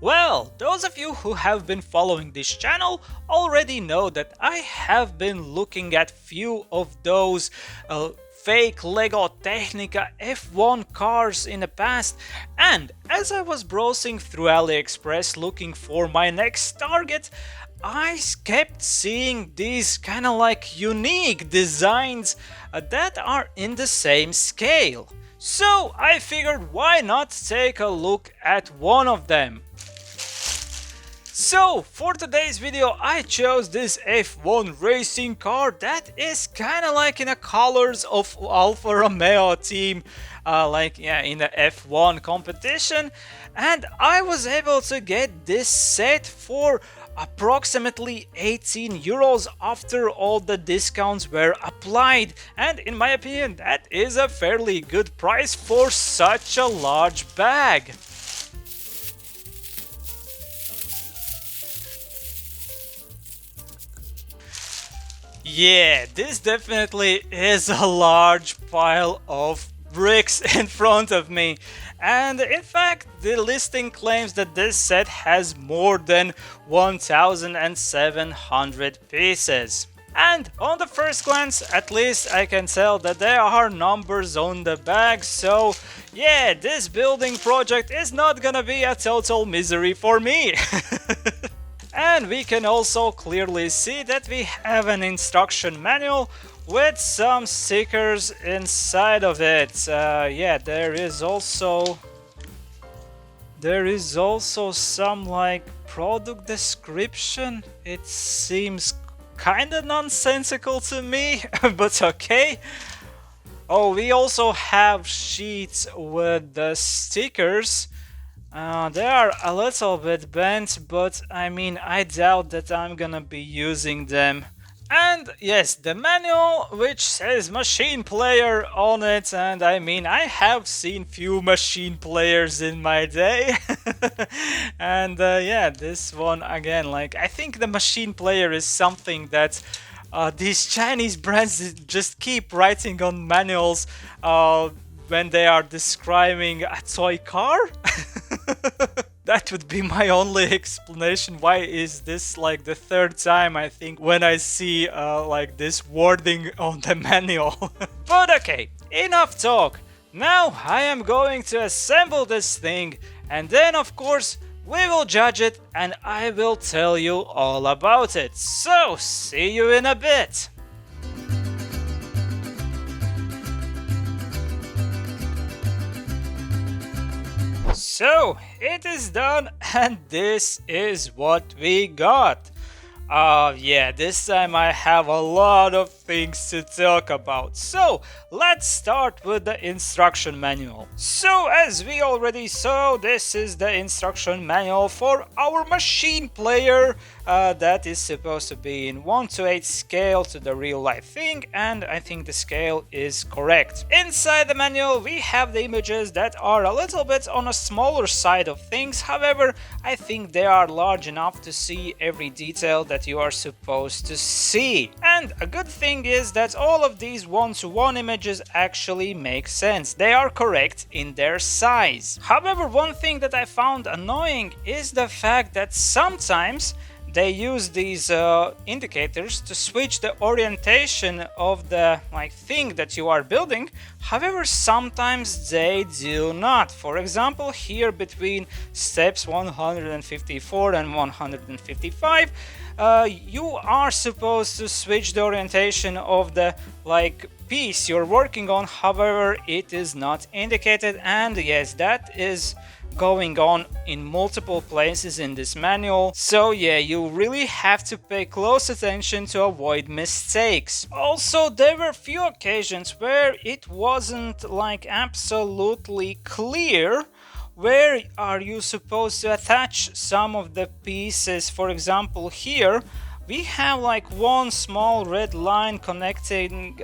Well, those of you who have been following this channel already know that I have been looking at few of those fake LEGO Technic F1 cars in the past, and as I was browsing through AliExpress looking for my next target, I kept seeing these kind of like unique designs that are in the same scale. So I figured, why not take a look at one of them. So for today's video I chose this F1 racing car that is kinda like in the colors of Alfa Romeo team, in the F1 competition, and I was able to get this set for approximately 18 euros after all the discounts were applied, and in my opinion that is a fairly good price for such a large bag. Yeah, this definitely is a large pile of bricks in front of me, and in fact the listing claims that this set has more than 1700 pieces. And on the first glance, at least I can tell that there are numbers on the bag, so yeah, this building project is not gonna be a total misery for me. And we can also clearly see that we have an instruction manual with some stickers inside of it. Yeah, there is also some like product description. It seems kinda nonsensical to me, but okay. Oh, we also have sheets with the stickers. They are a little bit bent, but I mean, I doubt that I'm gonna be using them. And yes, the manual, which says machine player on it, and I mean, I have seen few machine players in my day. And yeah, this one again, like, I think the machine player is something that these Chinese brands just keep writing on manuals when they are describing a toy car. That would be my only explanation. Why is this like the third time I think when I see like this wording on the manual? But okay, enough talk. Now I am going to assemble this thing, and then of course we will judge it and I will tell you all about it. So see you in a bit. So it is done, and this is what we got. Yeah, this time I have a lot of things to talk about. So let's start with the instruction manual. So as we already saw, this is the instruction manual for our machine player that is supposed to be in 1:8 scale to the real life thing, and I think the scale is correct. Inside the manual we have the images that are a little bit on a smaller side of things, however I think they are large enough to see every detail that you are supposed to see. And a good thing is that all of these one-to-one images actually make sense. They are correct in their size. However, one thing that I found annoying is the fact that sometimes they use these indicators to switch the orientation of the thing that you are building. However, sometimes they do not. For example, here between steps 154 and 155, you are supposed to switch the orientation of the piece you're working on. However, it is not indicated, and yes, that is going on in multiple places in this manual. So yeah, you really have to pay close attention to avoid mistakes. Also, there were few occasions where it wasn't absolutely clear where are you supposed to attach some of the pieces. For example, here we have one small red line connecting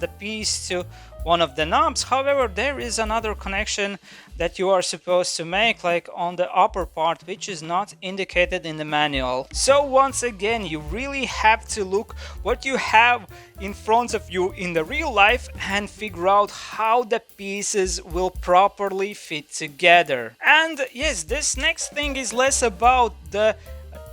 the piece to one of the knobs. However, there is another connection that you are supposed to make, like on the upper part, which is not indicated in the manual. So once again, you really have to look what you have in front of you in the real life and figure out how the pieces will properly fit together. And yes, this next thing is less about the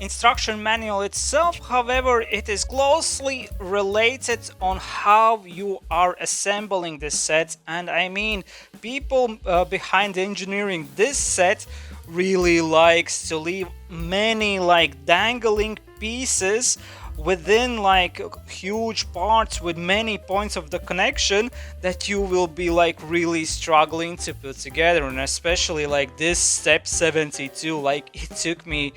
instruction manual itself, however, it is closely related on how you are assembling this set. And I mean, people behind engineering this set really likes to leave many like dangling pieces within like huge parts with many points of the connection that you will be like really struggling to put together. And especially like this step 72, like it took me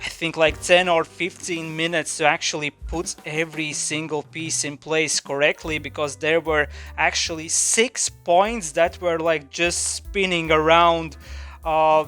I think like 10 or 15 minutes to actually put every single piece in place correctly, because there were actually 6 points that were like just spinning around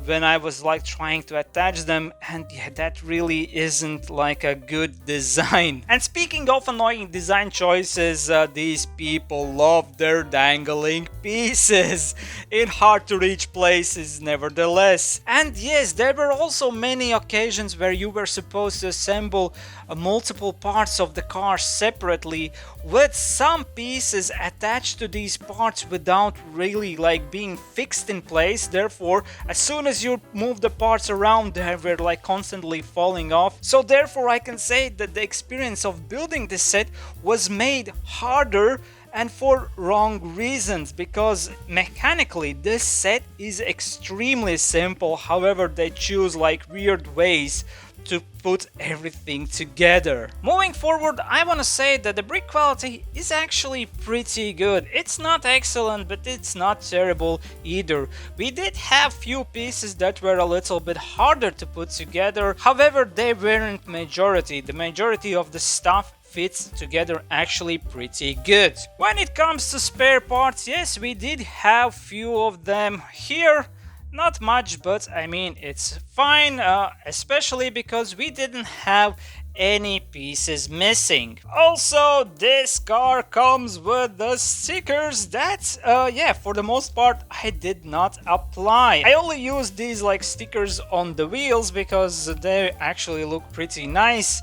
when I was like trying to attach them, and yeah, that really isn't like a good design. And speaking of annoying design choices, these people love their dangling pieces in hard to reach places nevertheless. And yes, there were also many occasions where you were supposed to assemble multiple parts of the car separately with some pieces attached to these parts without really like being fixed in place. Therefore, as soon as you move the parts around, they were like constantly falling off. So therefore I can say that the experience of building this set was made harder, and for wrong reasons, because mechanically this set is extremely simple. However, they choose like weird ways to put everything together. Moving forward, I want to say that the brick quality is actually pretty good. It's not excellent, but it's not terrible either. We did have few pieces that were a little bit harder to put together. However, they weren't majority. The majority of the stuff fits together actually pretty good. When it comes to spare parts, yes, we did have few of them here. Not much, but I mean, it's fine, especially because we didn't have any pieces missing. Also, this car comes with the stickers that, yeah, for the most part, I did not apply. I only used these like stickers on the wheels because they actually look pretty nice.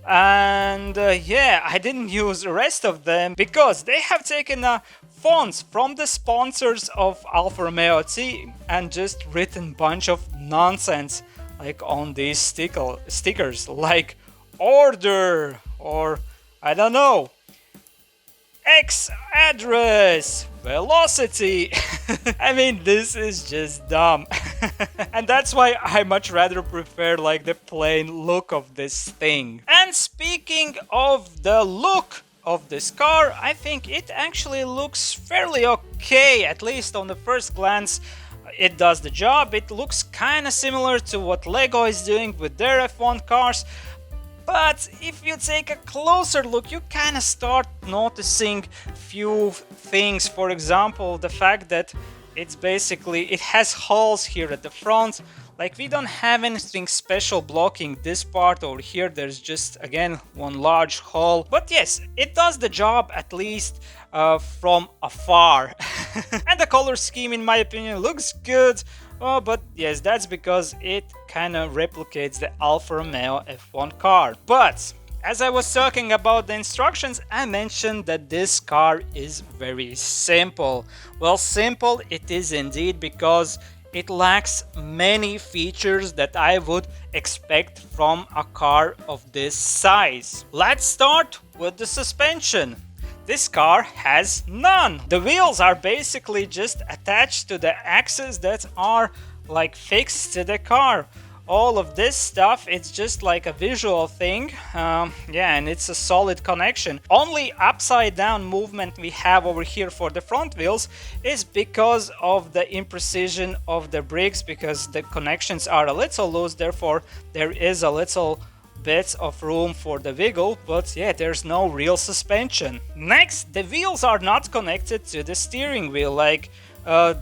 And yeah, I didn't use the rest of them because they have taken fonts from the sponsors of Alfa Romeo team and just written bunch of nonsense like on these stickers, like order, or I don't know, X address, velocity. I mean, this is just dumb. And that's why I much rather prefer like the plain look of this thing. And speaking of the look of this car, I think it actually looks fairly okay, at least on the first glance. It does the job. It looks kind of similar to what LEGO is doing with their F1 cars. But if you take a closer look, you kind of start noticing few things. For example, the fact that it has holes here at the front. Like, we don't have anything special blocking this part over here. There's just, again, one large hole. But yes, it does the job, at least from afar. And the color scheme, in my opinion, looks good. But yes, that's because it kind of replicates the Alfa Romeo F1 car. But as I was talking about the instructions, I mentioned that this car is very simple. Well, simple it is indeed, because it lacks many features that I would expect from a car of this size. Let's start with the suspension. This car has none. The wheels are basically just attached to the axles that are like fixed to the car. All of this stuff, it's just like a visual thing. Yeah, and it's a solid connection. Only upside down movement we have over here for the front wheels is because of the imprecision of the brakes, because the connections are a little loose, therefore there is a little bit of room for the wiggle, but yeah, there's no real suspension. Next, the wheels are not connected to the steering wheel. Like,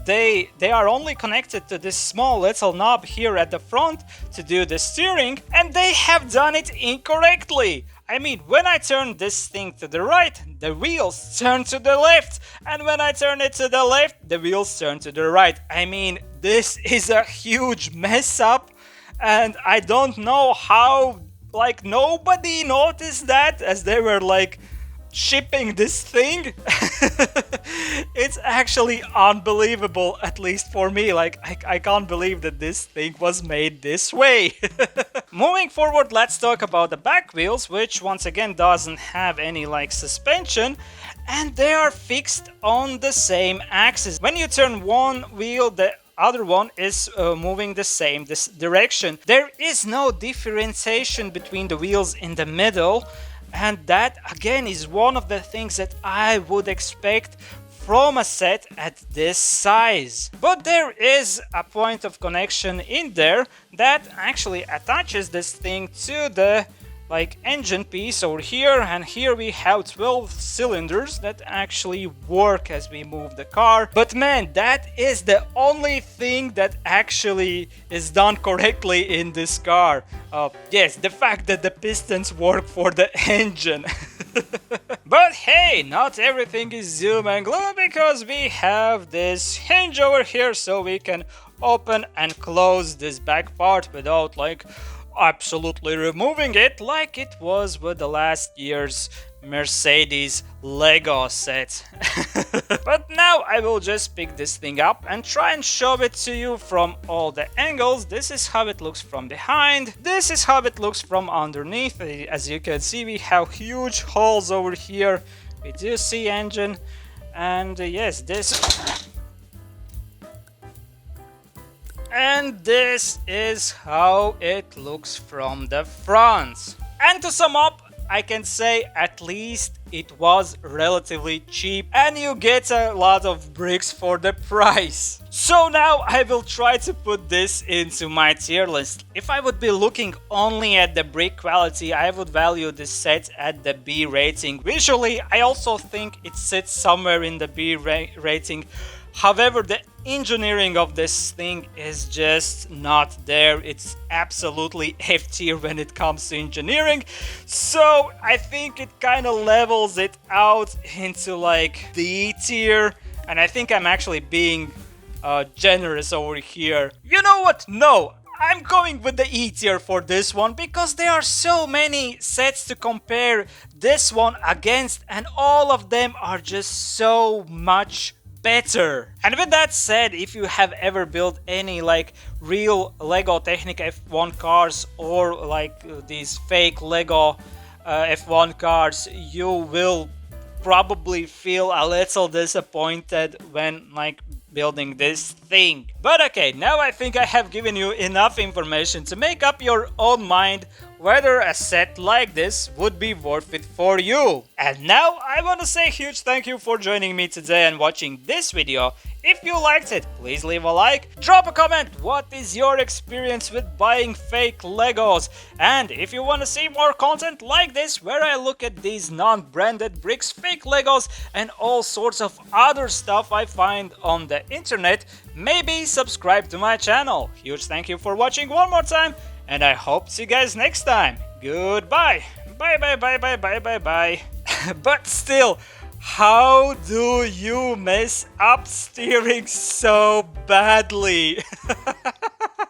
they are only connected to this small little knob here at the front to do the steering, and they have done it incorrectly. I mean, when I turn this thing to the right, the wheels turn to the left, and when I turn it to the left, the wheels turn to the right. I mean, this is a huge mess up, and I don't know how, like, nobody noticed that as they were, like, shipping this thing. It's actually unbelievable, at least for me. Like, I can't believe that this thing was made this way. Moving forward, let's talk about the back wheels, which once again doesn't have any like suspension, and they are fixed on the same axis. When you turn one wheel, the other one is moving the same direction. There is no differentiation between the wheels in the middle, and that again is one of the things that I would expect from a set at this size. But there is a point of connection in there that actually attaches this thing to the like engine piece over here, and here we have 12 cylinders that actually work as we move the car. But man, that is the only thing that actually is done correctly in this car. Yes, the fact that the pistons work for the engine. But hey, not everything is doom and gloom, because we have this hinge over here so we can open and close this back part without like absolutely removing it like it was with the last year's Mercedes Lego set. But now I will just pick this thing up and try and show it to you from all the angles. This is how it looks from behind. This is how it looks from underneath. As you can see, we have huge holes over here. We do see engine, and yes, and this is how it looks from the front. And to sum up, I can say at least it was relatively cheap and you get a lot of bricks for the price. So now I will try to put this into my tier list. If I would be looking only at the brick quality, I would value this set at the B rating. Visually, I also think it sits somewhere in the B rating. However, the engineering of this thing is just not there. It's absolutely F tier when it comes to engineering. So I think it kind of levels it out into like D tier. And I think I'm actually being generous over here. You know what? No. I'm going with the E tier for this one, because there are so many sets to compare this one against, and all of them are just so much better. And with that said, if you have ever built any like real LEGO Technic F1 cars or like these fake LEGO F1 cars, you will probably feel a little disappointed when like building this thing. But okay, now I think I have given you enough information to make up your own mind whether a set like this would be worth it for you. And now I want to say a huge thank you for joining me today and watching this video. If you liked it, please leave a like, drop a comment, what is your experience with buying fake Legos? And if you want to see more content like this, where I look at these non-branded bricks, fake Legos, and all sorts of other stuff I find on the internet, maybe subscribe to my channel. Huge thank you for watching one more time, and I hope to see you guys next time. Goodbye. Bye bye bye bye bye bye bye. But still, how do you mess up steering so badly?